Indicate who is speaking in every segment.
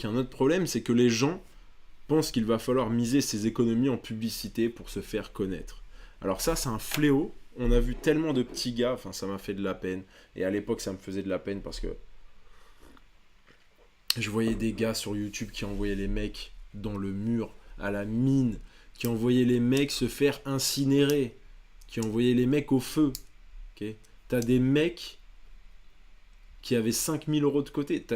Speaker 1: truc, un autre problème, c'est que les gens pensent qu'il va falloir miser ses économies en publicité pour se faire connaître. Alors ça, c'est un fléau. On a vu tellement de petits gars, enfin ça m'a fait de la peine. Et à l'époque, ça me faisait de la peine parce que je voyais des gars sur YouTube qui envoyaient les mecs dans le mur, à la mine, qui envoyaient les mecs se faire incinérer, qui envoyaient les mecs au feu. Okay, t'as des mecs qui avaient 5000 euros de côté.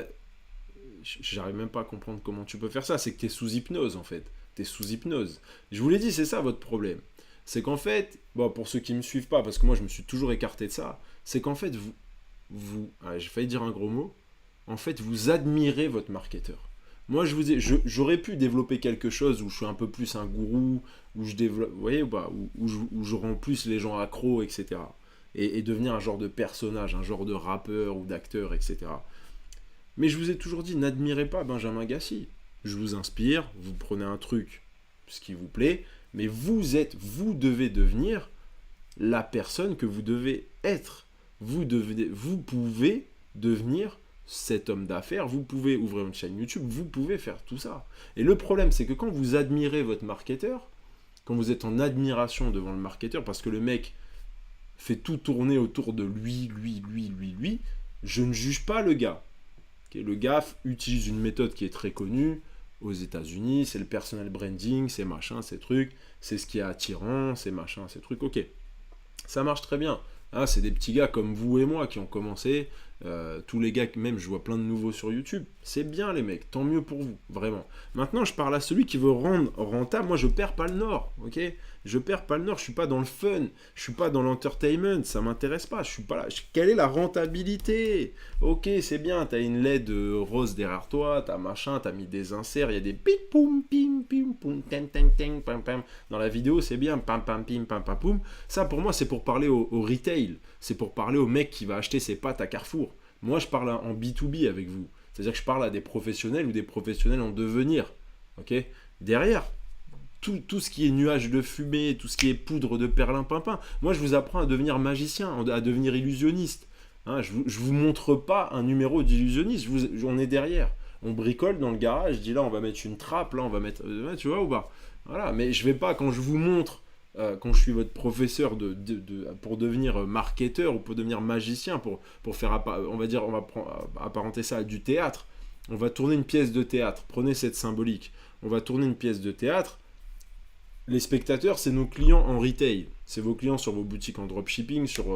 Speaker 1: J'arrive même pas à comprendre comment tu peux faire ça. C'est que t'es sous hypnose en fait. T'es sous hypnose. Je vous l'ai dit, c'est ça votre problème. C'est qu'en fait, bon, pour ceux qui me suivent pas, parce que moi je me suis toujours écarté de ça, c'est qu'en fait j'ai failli dire un gros mot, en fait vous admirez votre marketeur. Moi j'aurais pu développer quelque chose où je suis un peu plus un gourou, où je développe, vous voyez, où je rends plus les gens accros, etc. Et devenir un genre de personnage, un genre de rappeur ou d'acteur, etc. Mais je vous ai toujours dit, n'admirez pas Benjamin Gassi. Je vous inspire, vous prenez un truc, ce qui vous plaît, mais vous devez devenir la personne que vous devez être. Vous pouvez devenir cet homme d'affaires, vous pouvez ouvrir une chaîne YouTube, vous pouvez faire tout ça. Et le problème, c'est que quand vous admirez votre marketeur, quand vous êtes en admiration devant le marketeur, parce que le mec fait tout tourner autour de lui, je ne juge pas le gars. Okay, le gars utilise une méthode qui est très connue aux États-Unis, c'est le personal branding, c'est machin, c'est trucs, c'est ce qui est attirant, c'est machin, c'est trucs. Ok, ça marche très bien. Ah, c'est des petits gars comme vous et moi qui ont commencé. Tous les gars, même je vois plein de nouveaux sur YouTube. C'est bien les mecs, tant mieux pour vous, vraiment. Maintenant, je parle à celui qui veut rendre rentable. Moi, je perds pas le nord, ok? Je perds pas le nord. Je suis pas dans le fun. Je suis pas dans l'entertainment. Ça m'intéresse pas. Je suis pas là. Quelle est la rentabilité? Ok, c'est bien. T'as une LED rose derrière toi. T'as machin. T'as mis des inserts. Il y a des pim poum pim pim poum teng teng teng pam pam. Dans la vidéo, c'est bien. Pam pam pim pam pam poum. Ça, pour moi, c'est pour parler au retail. C'est pour parler au mec qui va acheter ses pâtes à Carrefour. Moi, je parle en B2B avec vous. C'est-à-dire que je parle à des professionnels ou des professionnels en devenir. Ok? Derrière, tout ce qui est nuage de fumée, tout ce qui est poudre de perlimpinpin, moi, je vous apprends à devenir magicien, à devenir illusionniste. Hein, je ne vous montre pas un numéro d'illusionniste. On est derrière. On bricole dans le garage. Je dis là, on va mettre une trappe. Là, on va mettre... tu vois ou pas? Voilà. Mais je ne vais pas, quand je vous montre... quand je suis votre professeur pour devenir marketeur ou pour devenir magicien, pour faire, on va dire, on va apparenter ça à du théâtre. On va tourner une pièce de théâtre. Prenez cette symbolique. On va tourner une pièce de théâtre. Les spectateurs, c'est nos clients en retail. C'est vos clients sur vos boutiques en dropshipping, sur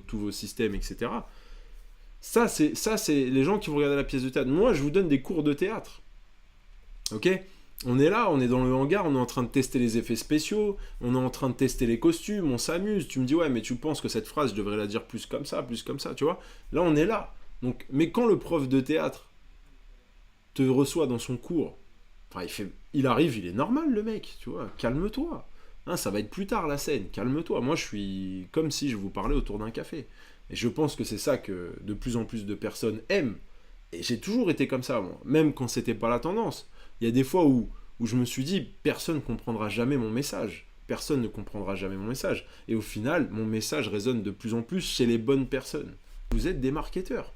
Speaker 1: tous vos systèmes, etc. Ça, c'est les gens qui vont regarder la pièce de théâtre. Moi, je vous donne des cours de théâtre. Ok ? On est là, on est dans le hangar, on est en train de tester les effets spéciaux, on est en train de tester les costumes, on s'amuse. Tu me dis, ouais, mais tu penses que cette phrase, je devrais la dire plus comme ça, tu vois. Là, on est là. Donc, mais quand le prof de théâtre te reçoit dans son cours, enfin, il arrive, il est normal, le mec, tu vois, calme-toi. Hein, ça va être plus tard, la scène, calme-toi. Moi, je suis comme si je vous parlais autour d'un café. Et je pense que c'est ça que de plus en plus de personnes aiment. Et j'ai toujours été comme ça, moi, même quand c'était pas la tendance. Il y a des fois où je me suis dit, personne ne comprendra jamais mon message. Personne ne comprendra jamais mon message. Et au final, mon message résonne de plus en plus chez les bonnes personnes. Vous êtes des marketeurs.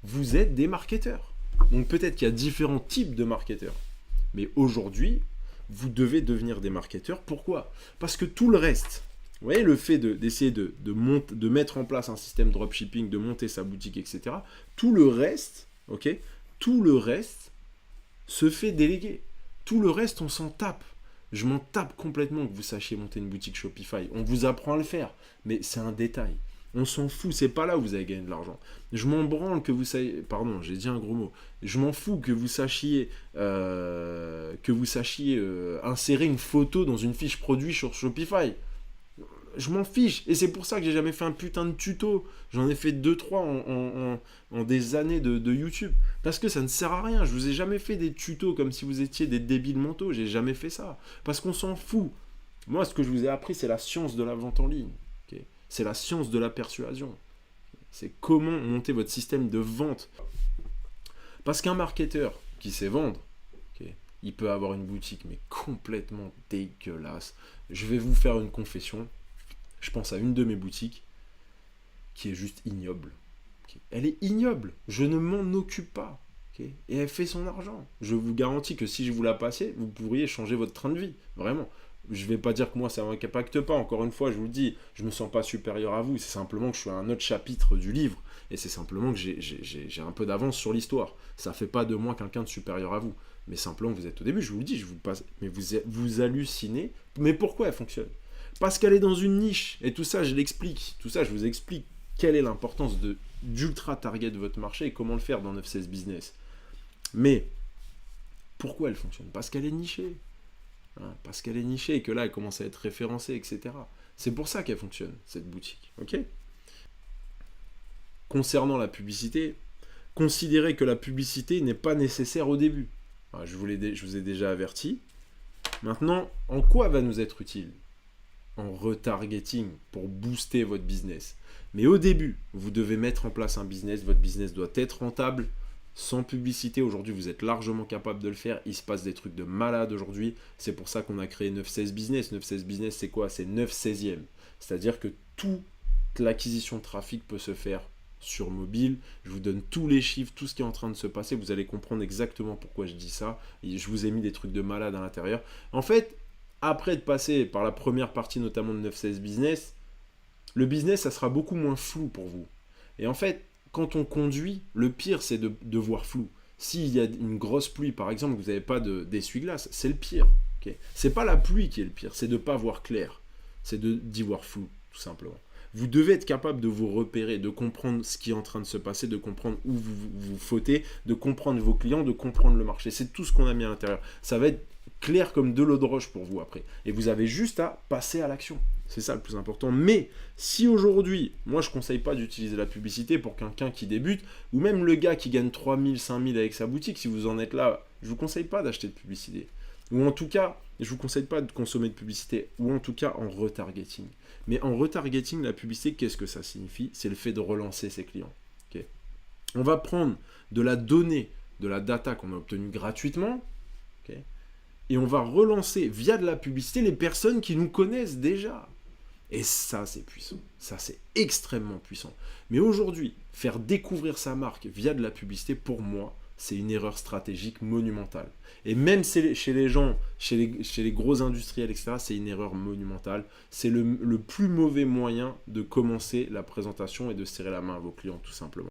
Speaker 1: Vous êtes des marketeurs. Donc peut-être qu'il y a différents types de marketeurs. Mais aujourd'hui, vous devez devenir des marketeurs. Pourquoi? Parce que tout le reste, vous voyez, le fait d'essayer de mettre en place un système dropshipping, de monter sa boutique, etc., tout le reste, ok, tout le reste se fait déléguer. Tout le reste, on s'en tape. Je m'en tape complètement que vous sachiez monter une boutique Shopify. On vous apprend à le faire, mais c'est un détail. On s'en fout, c'est pas là où vous allez gagner de l'argent. Je m'en branle que vous sachiez... Pardon, j'ai dit un gros mot. Je m'en fous que vous sachiez, insérer une photo dans une fiche produit sur Shopify. Je m'en fiche. Et c'est pour ça que j'ai jamais fait un putain de tuto. J'en ai fait 2-3 en des années de YouTube. Parce que ça ne sert à rien. Je vous ai jamais fait des tutos comme si vous étiez des débiles mentaux. J'ai jamais fait ça. Parce qu'on s'en fout. Moi, ce que je vous ai appris, c'est la science de la vente en ligne. Okay, c'est la science de la persuasion. C'est comment monter votre système de vente. Parce qu'un marketeur qui sait vendre, okay, il peut avoir une boutique, mais complètement dégueulasse. Je vais vous faire une confession. Je pense à une de mes boutiques qui est juste ignoble. Okay. Elle est ignoble. Je ne m'en occupe pas. ok. Et elle fait son argent. Je vous garantis que si je vous la passais, vous pourriez changer votre train de vie. Vraiment. Je ne vais pas dire que moi, ça ne m'impacte pas. Encore une fois, je vous le dis, je ne me sens pas supérieur à vous. C'est simplement que je suis à un autre chapitre du livre. Et c'est simplement que j'ai un peu d'avance sur l'histoire. Ça ne fait pas de moi quelqu'un de supérieur à vous. Mais simplement, vous êtes au début, je vous le dis, je vous passe. Mais vous hallucinez. Mais pourquoi elle fonctionne? Parce qu'elle est dans une niche. Et tout ça, je l'explique. Tout ça, je vous explique quelle est l'importance d'ultra target de votre marché et comment le faire dans 9-16 business. Mais pourquoi elle fonctionne? Parce qu'elle est nichée. Hein, parce qu'elle est nichée et que là, elle commence à être référencée, etc. C'est pour ça qu'elle fonctionne, cette boutique. Ok? Concernant la publicité, considérez que la publicité n'est pas nécessaire au début. Alors, je vous ai déjà averti. Maintenant, en quoi va nous être utile? En retargeting pour booster votre business. Mais au début, vous devez mettre en place un business. Votre business doit être rentable. Sans publicité, aujourd'hui, vous êtes largement capable de le faire. Il se passe des trucs de malade aujourd'hui. C'est pour ça qu'on a créé 9-16 business. 9-16 business, c'est quoi? C'est 9-16e. C'est-à-dire que toute l'acquisition de trafic peut se faire sur mobile. Je vous donne tous les chiffres, tout ce qui est en train de se passer. Vous allez comprendre exactement pourquoi je dis ça. Et je vous ai mis des trucs de malade à l'intérieur. En fait, après de passer par la première partie, notamment de 9-16 business, le business, ça sera beaucoup moins flou pour vous. Et en fait, quand on conduit, le pire, c'est de voir flou. S'il y a une grosse pluie, par exemple, vous n'avez pas d'essuie-glace, c'est le pire. Okay, c'est pas la pluie qui est le pire, c'est de ne pas voir clair. C'est d'y voir flou, tout simplement. Vous devez être capable de vous repérer, de comprendre ce qui est en train de se passer, de comprendre où vous fautez, de comprendre vos clients, de comprendre le marché. C'est tout ce qu'on a mis à l'intérieur. Ça va être clair comme de l'eau de roche pour vous après. Et vous avez juste à passer à l'action. C'est ça le plus important. Mais si aujourd'hui, moi je ne conseille pas d'utiliser la publicité pour quelqu'un qui débute, ou même le gars qui gagne 3 000, 5 000 avec sa boutique, si vous en êtes là, je ne vous conseille pas d'acheter de publicité. Ou en tout cas, je ne vous conseille pas de consommer de publicité, ou en tout cas en retargeting. Mais en retargeting, la publicité, qu'est-ce que ça signifie? C'est le fait de relancer ses clients. Okay, on va prendre de la donnée, de la data qu'on a obtenue gratuitement, okay, et on va relancer via de la publicité les personnes qui nous connaissent déjà. Et ça, c'est puissant. Ça, c'est extrêmement puissant. Mais aujourd'hui, faire découvrir sa marque via de la publicité, pour moi, c'est une erreur stratégique monumentale. Et même chez les gens, chez les gros industriels, etc., c'est une erreur monumentale. C'est le plus mauvais moyen de commencer la présentation et de serrer la main à vos clients, tout simplement.